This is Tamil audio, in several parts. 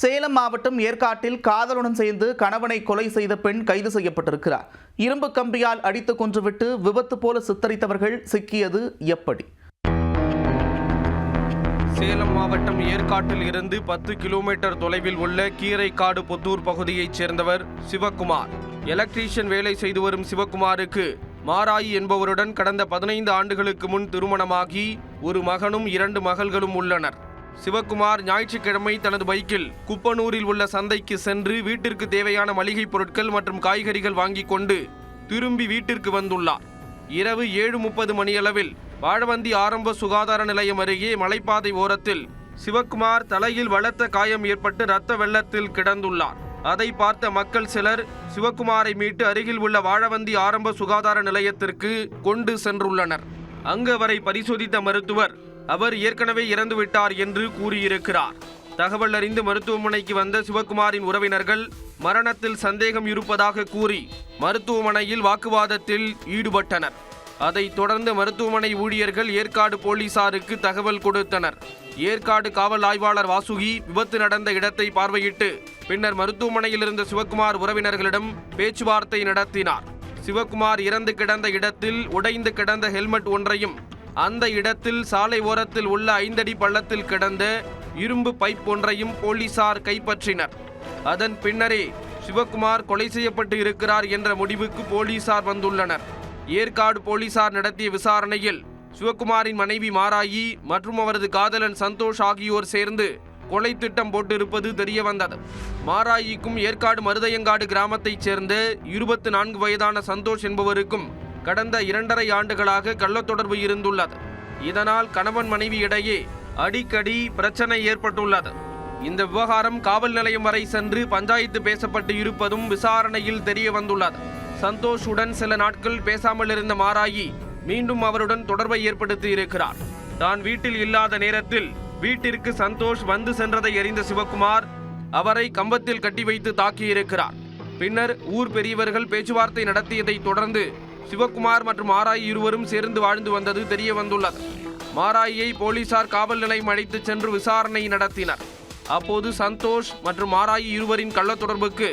சேலம் மாவட்டம் ஏற்காட்டில் காதலுடன் சேர்ந்து கணவனை கொலை செய்த பெண் கைது செய்யப்பட்டிருக்கிறார். இரும்பு கம்பியால் அடித்து கொன்றுவிட்டு விபத்து போல சித்தரித்தவர்கள் சிக்கியது எப்படி? சேலம் மாவட்டம் ஏற்காட்டில் இருந்து 10 கிலோமீட்டர் தொலைவில் உள்ள கீரைக்காடு புத்தூர் பகுதியைச் சேர்ந்தவர் சிவக்குமார். எலக்ட்ரீஷியன் வேலை செய்து வரும் சிவக்குமாருக்கு மாராயி என்பவருடன் கடந்த 15 ஆண்டுகளுக்கு முன் திருமணமாகி ஒரு மகனும் 2 மகள்களும் உள்ளனர். சிவக்குமார் ஞாயிற்றுக்கிழமை தனது பைக்கில் குப்பனூரில் உள்ள சந்தைக்கு சென்று வீட்டிற்கு தேவையான மளிகை பொருட்கள் மற்றும் காய்கறிகள் வாங்கி கொண்டு திரும்பி வீட்டிற்கு வந்துள்ளார். இரவு 7:30 மணியளவில் வாழவந்தி ஆரம்ப சுகாதார நிலையம் அருகே மலைப்பாதை ஓரத்தில் சிவக்குமார் தலையில் பலத்த காயம் ஏற்பட்டு இரத்த வெள்ளத்தில் கிடந்துள்ளார். அதை பார்த்த மக்கள் சிலர் சிவக்குமாரை மீட்டு அருகில் உள்ள வாழவந்தி ஆரம்ப சுகாதார நிலையத்திற்கு கொண்டு சென்றுள்ளனர். அங்கு அவரை பரிசோதித்த மருத்துவர் அவர் ஏற்கனவே இறந்துவிட்டார் என்று கூறியிருக்கிறார். தகவல் அறிந்து மருத்துவமனைக்கு வந்த சிவக்குமாரின் உறவினர்கள் மரணத்தில் சந்தேகம் இருப்பதாக கூறி மருத்துவமனையில் வாக்குவாதத்தில் ஈடுபட்டனர். அதைத் தொடர்ந்து மருத்துவமனை ஊழியர்கள் ஏற்காடு போலீசாருக்கு தகவல் கொடுத்தனர். ஏற்காடு காவல் ஆய்வாளர் வாசுகி விபத்து நடந்த இடத்தை பார்வையிட்டு பின்னர் மருத்துவமனையில் இருந்த சிவக்குமார் உறவினர்களிடம் பேச்சுவார்த்தை நடத்தினார். சிவக்குமார் இறந்து கிடந்த இடத்தில் உடைந்து கிடந்த ஹெல்மெட் ஒன்றையும், அந்த இடத்தில் சாலை ஓரத்தில் உள்ள 5 அடி பள்ளத்தில் கிடந்த இரும்பு பைப் ஒன்றையும் போலீசார் கைப்பற்றினர். அதன் பின்னரே சிவக்குமார் கொலை செய்யப்பட்டு இருக்கிறார் என்ற முடிவுக்கு போலீசார் வந்துள்ளனர். ஏற்காடு போலீசார் நடத்திய விசாரணையில் சிவக்குமாரின் மனைவி மாராயி மற்றும் அவரது காதலன் சந்தோஷ் ஆகியோர் சேர்ந்து கொலை திட்டம் போட்டிருப்பது தெரிய வந்தது. மாராயிக்கும் ஏற்காடு மருதையங்காடு கிராமத்தைச் சேர்ந்த 24 வயதான சந்தோஷ் என்பவருக்கும் கடந்த 2.5 ஆண்டுகளாக கள்ளத்தொடர்பு இருந்துள்ளது. இதனால் கணவன் மனைவி இடையே அடிக்கடி பிரச்சனை ஏற்பட்டுள்ளது. இந்த விவகாரம் காவல் நிலையம் வரை சென்று பஞ்சாயத்து பேசப்பட்டு இருப்பதும் விசாரணையில் தெரிய வந்துள்ளது. சந்தோஷுடன் சில நாட்கள் பேசாமல் இருந்த மாராயி மீண்டும் அவருடன் தொடர்பை ஏற்படுத்தி இருக்கிறார். தான் வீட்டில் இல்லாத நேரத்தில் வீட்டிற்கு சந்தோஷ் வந்து சென்றதை அறிந்த சிவக்குமார் அவரை கம்பத்தில் கட்டி வைத்து தாக்கியிருக்கிறார். பின்னர் ஊர் பெரியவர்கள் பேச்சுவார்த்தை நடத்தியதை தொடர்ந்து சிவக்குமார் மற்றும் மாராயி இருவரும் சேர்ந்து வாழ்ந்து வந்தது தெரிய வந்துள்ளது. மாராயியை போலீசார் காவல் நிலையம் அழைத்து சென்று விசாரணை நடத்தினர். அப்போது சந்தோஷ் மற்றும் மாராயி இருவரின் கள்ள தொடர்புக்கு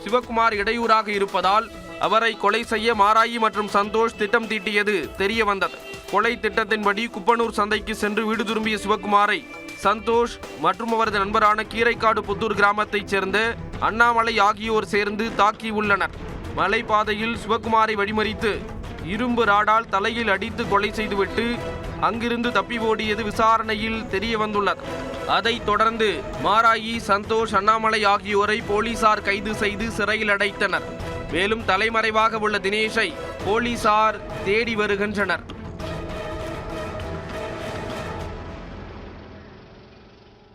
சிவக்குமார் இடையூறாக இருப்பதால் அவரை கொலை செய்ய மாராயி மற்றும் சந்தோஷ் திட்டம் தீட்டியது தெரிய வந்தது. கொலை திட்டத்தின்படி குப்பனூர் சந்தைக்கு சென்று வீடு திரும்பிய சிவக்குமாரை சந்தோஷ் மற்றும் அவரது நண்பரான கீரைக்காடு புத்தூர் கிராமத்தைச் சேர்ந்த அண்ணாமலை ஆகியோர் சேர்ந்து தாக்கி உள்ளனர். மலைப்பாதையில் சிவக்குமாரை வழிமறித்து இரும்பு ராடால் தலையில் அடித்து கொலை செய்துவிட்டு அங்கிருந்து தப்பி ஓடியது விசாரணையில் தெரிய வந்துள்ளது. அதைத் தொடர்ந்து மாராயி, சந்தோஷ், அண்ணாமலை ஆகியோரை போலீசார் கைது செய்து சிறையில் அடைத்தனர். மேலும் தலைமறைவாக உள்ள தினேஷை போலீசார் தேடி வருகின்றனர்.